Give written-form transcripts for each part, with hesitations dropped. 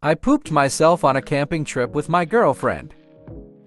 I pooped myself on a camping trip with my girlfriend.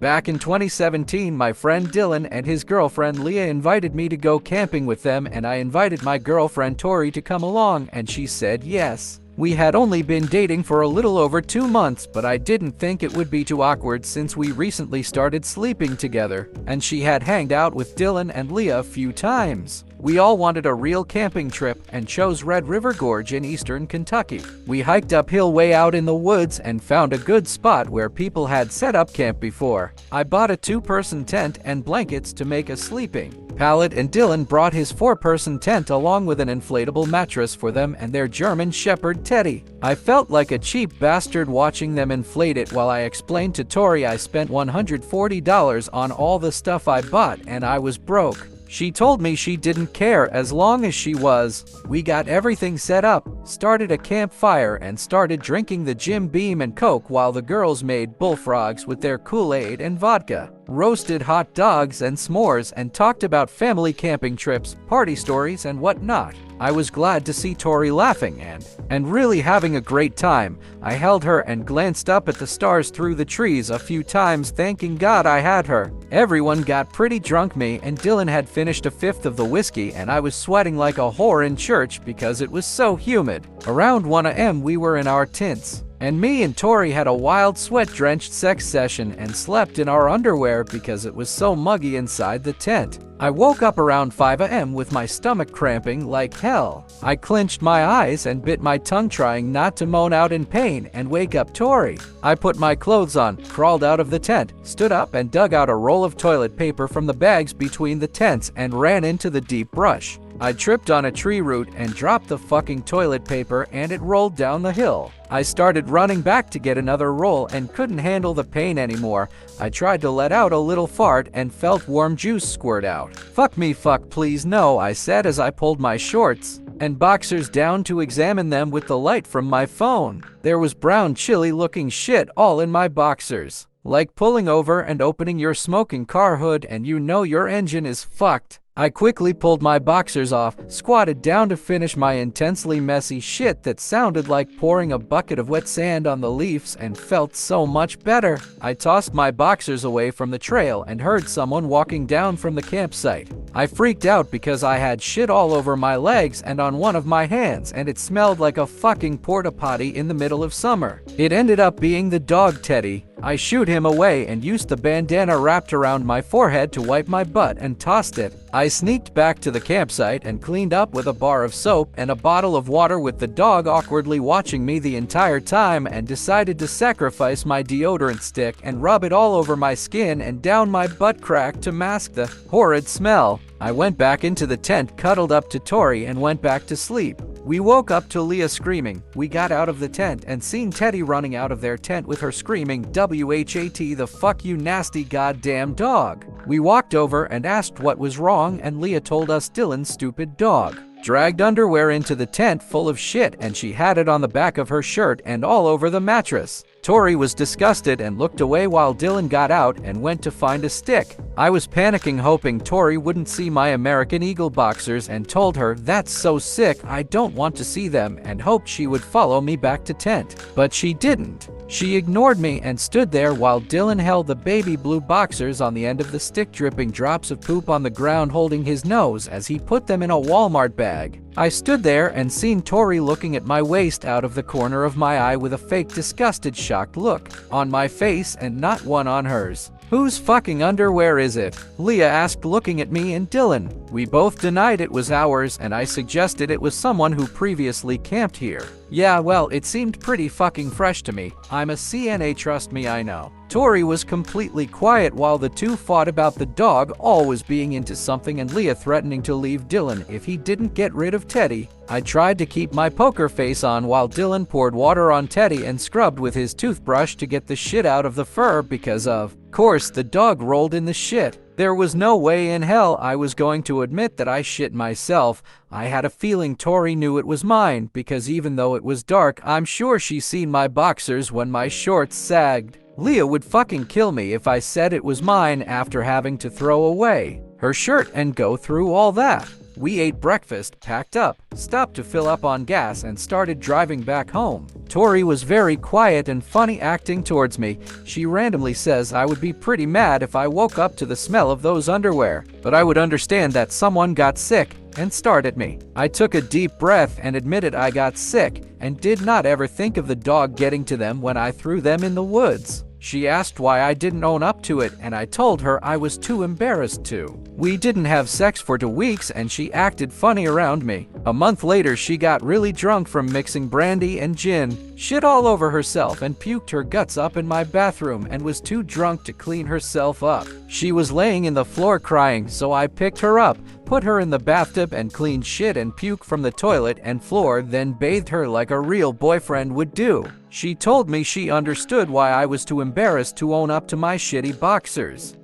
Back in 2017, my friend Dylan and his girlfriend Leah invited me to go camping with them, and I invited my girlfriend Tori to come along, and she said yes. We had only been dating for a little over 2 months, but I didn't think it would be too awkward since we recently started sleeping together, and she had hanged out with Dylan and Leah a few times. We all wanted a real camping trip and chose Red River Gorge in eastern Kentucky. We hiked uphill way out in the woods and found a good spot where people had set up camp before. I bought a 2-person tent and blankets to make a sleeping pallet, and Dylan brought his 4-person tent along with an inflatable mattress for them and their German Shepherd Teddy. I felt like a cheap bastard watching them inflate it while I explained to Tori I spent $140 on all the stuff I bought and I was broke. She told me she didn't care as long as she was. We got everything set up, started a campfire, and started drinking the Jim Beam and Coke while the girls made bullfrogs with their Kool-Aid and vodka, roasted hot dogs and s'mores, and talked about family camping trips, party stories, and whatnot. I was glad to see Tori laughing and really having a great time. I held her and glanced up at the stars through the trees a few times, thanking God I had her. Everyone got pretty drunk, me and Dylan had finished a 1/5 of the whiskey, and I was sweating like a whore in church because it was so humid. Around 1 a.m. we were in our tents, and me and Tori had a wild sweat-drenched sex session and slept in our underwear because it was so muggy inside the tent. I woke up around 5 a.m. with my stomach cramping like hell. I clenched my eyes and bit my tongue trying not to moan out in pain and wake up Tori. I put my clothes on, crawled out of the tent, stood up and dug out a roll of toilet paper from the bags between the tents and ran into the deep brush. I tripped on a tree root and dropped the fucking toilet paper and it rolled down the hill. I started running back to get another roll and couldn't handle the pain anymore. I tried to let out a little fart and felt warm juice squirt out. "Fuck me, fuck please no," I said as I pulled my shorts and boxers down to examine them with the light from my phone. There was brown chili looking shit all in my boxers. Like pulling over and opening your smoking car hood and you know your engine is fucked. I quickly pulled my boxers off, squatted down to finish my intensely messy shit that sounded like pouring a bucket of wet sand on the leaves, and felt so much better. I tossed my boxers away from the trail and heard someone walking down from the campsite. I freaked out because I had shit all over my legs and on one of my hands, and it smelled like a fucking porta potty in the middle of summer. It ended up being the dog Teddy. I shooed him away and used the bandana wrapped around my forehead to wipe my butt and tossed it. I sneaked back to the campsite and cleaned up with a bar of soap and a bottle of water, with the dog awkwardly watching me the entire time, and decided to sacrifice my deodorant stick and rub it all over my skin and down my butt crack to mask the horrid smell. I went back into the tent, cuddled up to Tori, and went back to sleep. We woke up to Leah screaming. We got out of the tent and seen Teddy running out of their tent with her screaming, "WHAT the fuck you nasty goddamn dog." We walked over and asked what was wrong, and Leah told us Dylan's stupid dog dragged underwear into the tent full of shit, and she had it on the back of her shirt and all over the mattress. Tori was disgusted and looked away while Dylan got out and went to find a stick. I was panicking, hoping Tori wouldn't see my American Eagle boxers, and told her, "That's so sick, I don't want to see them," and hoped she would follow me back to tent. But she didn't. She ignored me and stood there while Dylan held the baby blue boxers on the end of the stick, dripping drops of poop on the ground, holding his nose as he put them in a Walmart bag. I stood there and seen Tori looking at my waist out of the corner of my eye with a fake disgusted, shocked look on my face and not one on hers. "Whose fucking underwear is it?" Leah asked, looking at me and Dylan. We both denied it was ours, and I suggested it was someone who previously camped here. "Yeah, well, it seemed pretty fucking fresh to me. I'm a CNA, trust me, I know." Tori was completely quiet while the two fought about the dog always being into something and Leah threatening to leave Dylan if he didn't get rid of Teddy. I tried to keep my poker face on while Dylan poured water on Teddy and scrubbed with his toothbrush to get the shit out of the fur because, of course, the dog rolled in the shit. There was no way in hell I was going to admit that I shit myself. I had a feeling Tori knew it was mine because even though it was dark, I'm sure she seen my boxers when my shorts sagged. Leah would fucking kill me if I said it was mine after having to throw away her shirt and go through all that. We ate breakfast, packed up, stopped to fill up on gas, and started driving back home. Tori was very quiet and funny acting towards me. She randomly says I would be pretty mad if I woke up to the smell of those underwear, but I would understand that someone got sick and stared at me. I took a deep breath and admitted I got sick and did not ever think of the dog getting to them when I threw them in the woods. She asked why I didn't own up to it, and I told her I was too embarrassed to. We didn't have sex for 2 weeks and she acted funny around me. A month later, she got really drunk from mixing brandy and gin, shit all over herself and puked her guts up in my bathroom and was too drunk to clean herself up. She was laying in the floor crying, so I picked her up, put her in the bathtub and cleaned shit and puke from the toilet and floor, then bathed her like a real boyfriend would do. She told me she understood why I was too embarrassed to own up to my shitty boxers.